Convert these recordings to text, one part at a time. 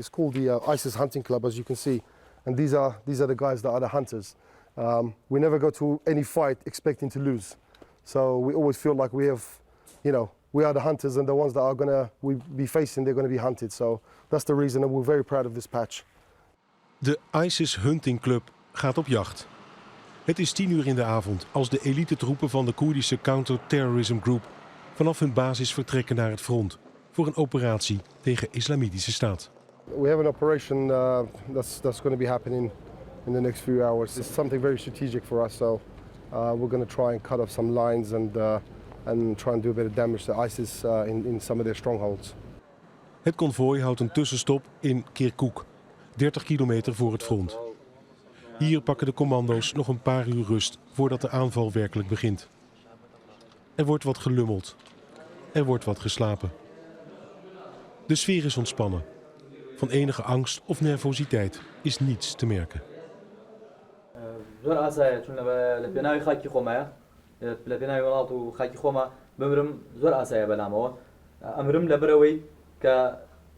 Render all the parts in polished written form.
It's called the ISIS hunting club, as you can see, and these are the guys that are the hunters. We never go to any fight expecting to lose, so we always feel like we have, we are the hunters, and the ones that we be facing, they're going to be hunted. So that's the reason, and we're very proud of this patch. De ISIS Hunting Club gaat op jacht. Het is 10 uur in de avond als de elitetroepen van de Koerdische Counter Terrorism Group vanaf hun basis vertrekken naar het front voor een operatie tegen Islamitische Staat. We have an operation that's going to be happening in the next few hours. It's something very strategic for us, so we're going to try and cut off some lines and try and do a bit of damage to ISIS in some of their strongholds. Het konvooi houdt een tussenstop in Kirkuk, 30 kilometer voor het front. Hier pakken de commando's nog een paar uur rust voordat de aanval werkelijk begint. Er wordt wat gelummeld. Er wordt wat geslapen. De sfeer is ontspannen. Van enige angst of nervositeit is niets te merken.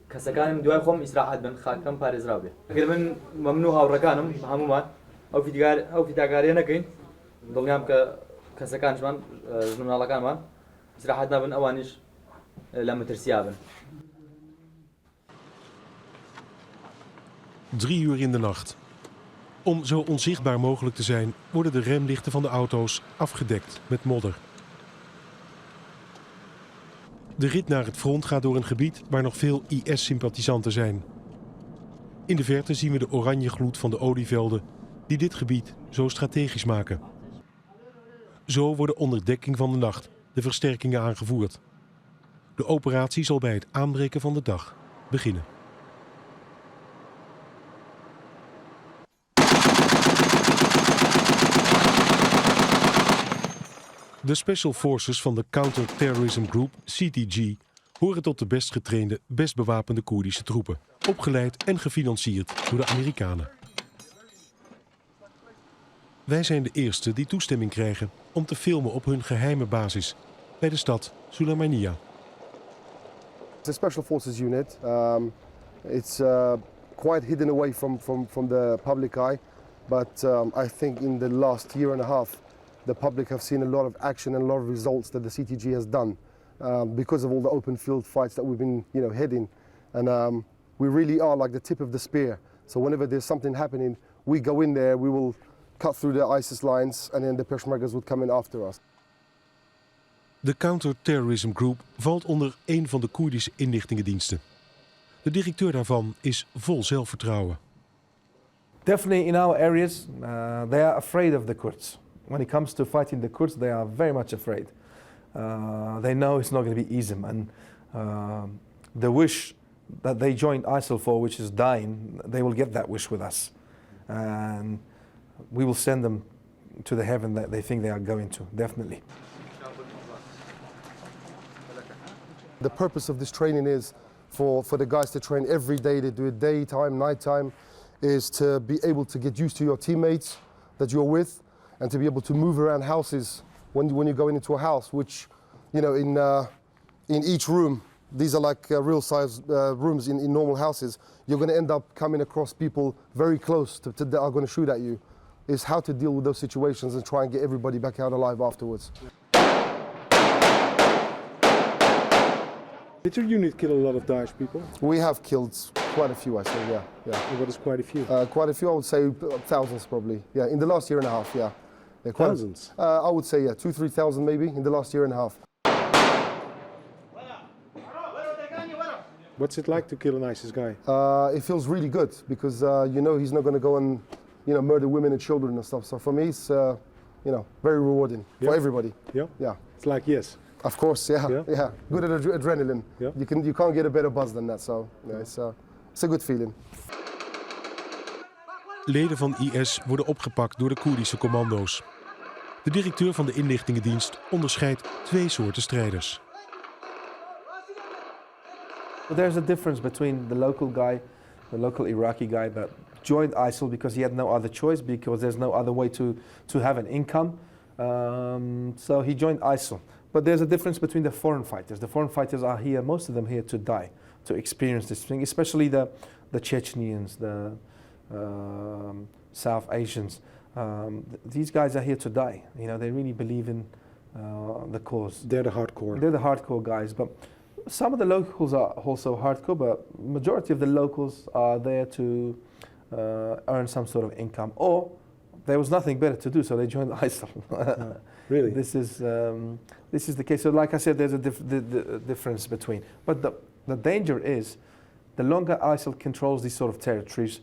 كسكان دوای خۆم ئیسراحەت بن خاکەم پارێزراو بێ. ئەگەر من مەمنوع هاوڕەکانم هەمومان ئەو فیداکاریە نەکەین دڵنیام کە کەسەکانشمان ژناڵەکانمان ئیسراحەت نابن ئەوانیش لە مەترسیا بن. 3 uur in de nacht. Om zo onzichtbaar mogelijk te zijn, worden de remlichten van de auto's afgedekt met modder. De rit naar het front gaat door een gebied waar nog veel IS-sympathisanten zijn. In de verte zien we de oranje gloed van de olievelden die dit gebied zo strategisch maken. Zo worden onder dekking van de nacht de versterkingen aangevoerd. De operatie zal bij het aanbreken van de dag beginnen. De Special Forces van de Counter Terrorism Group, CTG, horen tot de best getrainde, best bewapende Koerdische troepen. Opgeleid en gefinancierd door de Amerikanen. Wij zijn de eerste die toestemming krijgen om te filmen op hun geheime basis bij de stad Sulaymaniyah. It's a Special Forces unit. It's quite hidden away from the public eye, but I think in the last year and a half the public have seen a lot of action and a lot of results that the CTG has done because of all the open field fights that we've been heading, and we really are like the tip of the spear. So whenever there's something happening, we go in there, we will cut through the ISIS lines, and then the peshmergas would come in after us. De Counter Terrorism Group valt onder een van de Koerdische inlichtingendiensten. De directeur daarvan is vol zelfvertrouwen. Definitely in our areas, they are afraid of the Kurds. When it comes to fighting the Kurds, they are very much afraid. They know it's not going to be easy, and the wish that they joined ISIL for, which is dying, they will get that wish with us. And we will send them to the heaven that they think they are going to, definitely. The purpose of this training is for the guys to train every day. They do it daytime, nighttime, is to be able to get used to your teammates that you're with, and to be able to move around houses when you're going into a house, which, in each room, these are like real size rooms in normal houses. You're going to end up coming across people very close that are going to shoot at you. Is how to deal with those situations and try and get everybody back out alive afterwards. Did your unit kill a lot of Daesh people? We have killed quite a few, I think, yeah. And what is quite a few? Quite a few, I would say thousands probably. Yeah, in the last year and a half, yeah. Thousands? I would say, yeah, 2,000-3,000 maybe in the last year and a half. What's it like to kill an ISIS guy? It feels really good because he's not going to go and murder women and children and stuff. So for me, it's very rewarding for everybody. Yeah. Yeah. It's like yes. Of course, yeah. Good adrenaline. Yeah. You can't get a better buzz than that. So it's a good feeling. Leden van IS worden opgepakt door de Koerdische commando's. De directeur van de inlichtingendienst onderscheidt 2 soorten strijders. There's a difference between the local Iraqi guy that joined ISIL because he had no other choice, because there's no other way to have an income. So he joined ISIL. But there's a difference between the foreign fighters. The foreign fighters are here, most of them here to die, to experience this thing, especially the Chechens, the South Asians. These guys are here to die. You know, they really believe in the cause. They're the hardcore. They're the hardcore guys, but some of the locals are also hardcore, but majority of the locals are there to earn some sort of income, or there was nothing better to do, so they joined ISIL. Really? This is the case. So like I said, there's a difference between. But the danger is, the longer ISIL controls these sort of territories,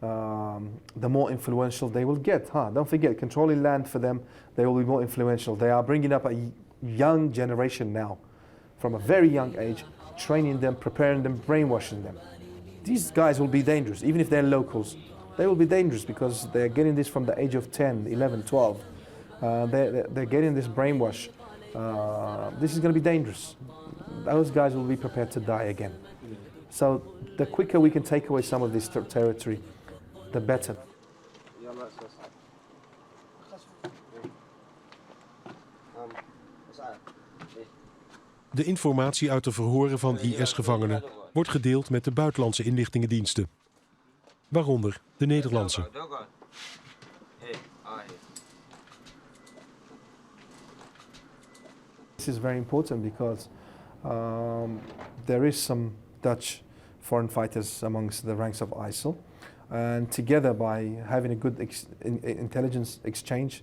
the more influential they will get. Don't forget, controlling land for them, they will be more influential. They are bringing up a young generation now, from a very young age, training them, preparing them, brainwashing them. These guys will be dangerous, even if they're locals. They will be dangerous because they're getting this from the age of 10, 11, 12. They're getting this brainwash. This is going to be dangerous. Those guys will be prepared to die again. So the quicker we can take away some of this territory, the better. De informatie uit de verhoren van IS-gevangenen wordt gedeeld met de buitenlandse inlichtingendiensten. Waaronder de Nederlandse. This is very important because there is some Dutch foreign fighters amongst the ranks of ISIL, and together by having a good intelligence exchange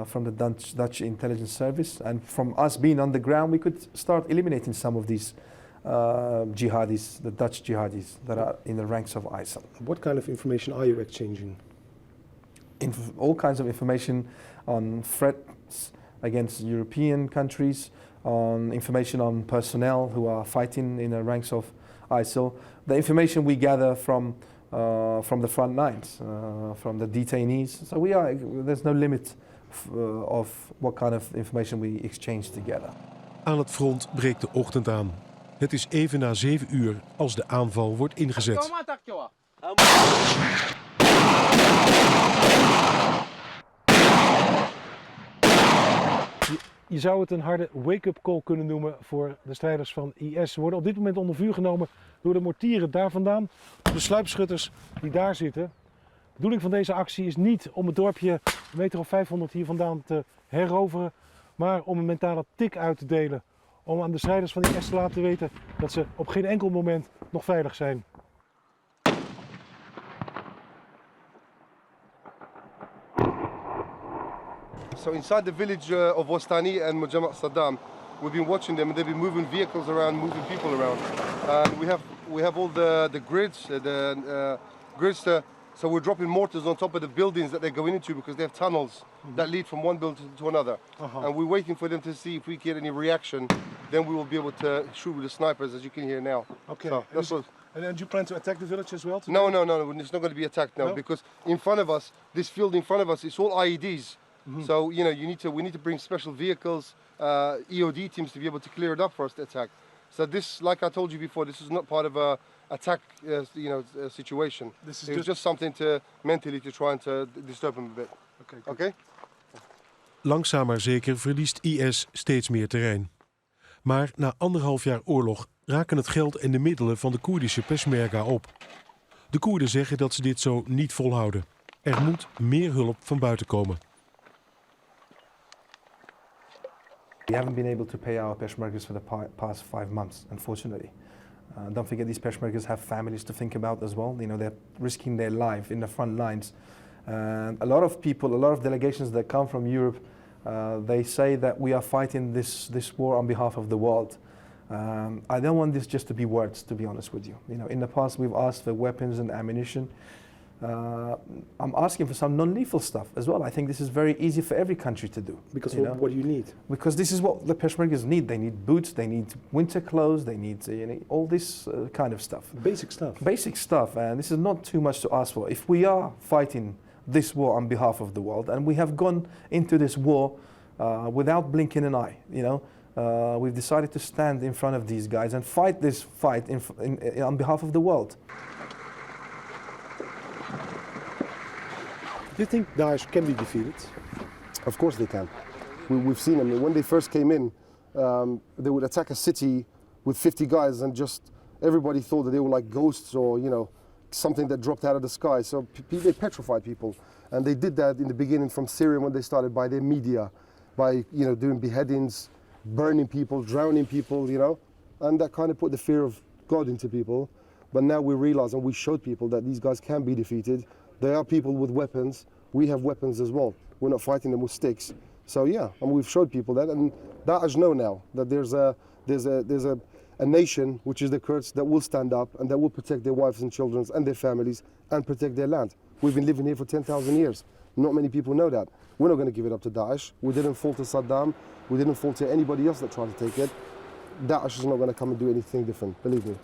from the Dutch intelligence service, and from us being on the ground, we could start eliminating some of these jihadis, the Dutch jihadis that are in the ranks of ISIL. What kind of information are you exchanging? All kinds of information on threats against European countries, on information on personnel who are fighting in the ranks of ISIL, the information we gather from the front lines, from the detainees. So there's no limit of what kind of information we exchange together. Aan het front breekt de ochtend aan. Het is even na 7 uur als de aanval wordt ingezet. Je zou het een harde wake-up call kunnen noemen voor de strijders van IS. Ze worden op dit moment onder vuur genomen door de mortieren daar vandaan. De sluipschutters die daar zitten. De bedoeling van deze actie is niet om het dorpje een meter of 500 hier vandaan te heroveren, maar om een mentale tik uit te delen. Om aan de strijders van IS te laten weten dat ze op geen enkel moment nog veilig zijn. So inside the village of Wastani and Mujamma Saddam, we've been watching them, and they've been moving vehicles around, moving people around. And we have all the grids, so we're dropping mortars on top of the buildings that they're going into because they have tunnels that lead from one building to another. And we're waiting for them to see if we get any reaction. Then we will be able to shoot with the snipers, as you can hear now. Okay. So that's what. And you plan to attack the village as well? No, it's not going to be attacked now because in front of us, this field in front of us, it's all IEDs. So we need to bring special vehicles, EOD teams to be able to clear it up for us to attack. So this, like I told you before, this is not part of a attack, situation. It was just something to mentally to try and to disturb them a bit. Okay. Langzaam maar zeker verliest IS steeds meer terrein. Maar na 1,5 jaar oorlog raken het geld en de middelen van de Koerdische peshmerga op. De Koerden zeggen dat ze dit zo niet volhouden. Er moet meer hulp van buiten komen. We haven't been able to pay our peshmergas for the past 5 months, unfortunately. Don't forget, these peshmergas have families to think about as well. They're risking their life in the front lines. And a lot of people, a lot of delegations that come from Europe, they say that we are fighting this war on behalf of the world. I don't want this just to be words, to be honest with you. In the past we've asked for weapons and ammunition. I'm asking for some non-lethal stuff as well. I think this is very easy for every country to do. Because what do you need? Because this is what the peshmergas need. They need boots, they need winter clothes, they need all this kind of stuff. Basic stuff. Basic stuff, and this is not too much to ask for. If we are fighting this war on behalf of the world, and we have gone into this war without blinking an eye, we've decided to stand in front of these guys and fight this fight on behalf of the world. Do you think Daesh can be defeated? Of course they can. We've seen them. When they first came in, they would attack a city with 50 guys, and just everybody thought that they were like ghosts or something that dropped out of the sky. So they petrified people. And they did that in the beginning from Syria when they started by their media, by doing beheadings, burning people, drowning people, and that kind of put the fear of God into people. But now we realize and we showed people that these guys can be defeated. They are people with weapons. We have weapons as well. We're not fighting them with sticks. So yeah, and we've showed people that, and Daesh know now that there's a nation, which is the Kurds, that will stand up and that will protect their wives and children and their families and protect their land. We've been living here for 10,000 years. Not many people know that. We're not going to give it up to Daesh. We didn't fall to Saddam. We didn't fall to anybody else that tried to take it. Daesh is not going to come and do anything different, believe me.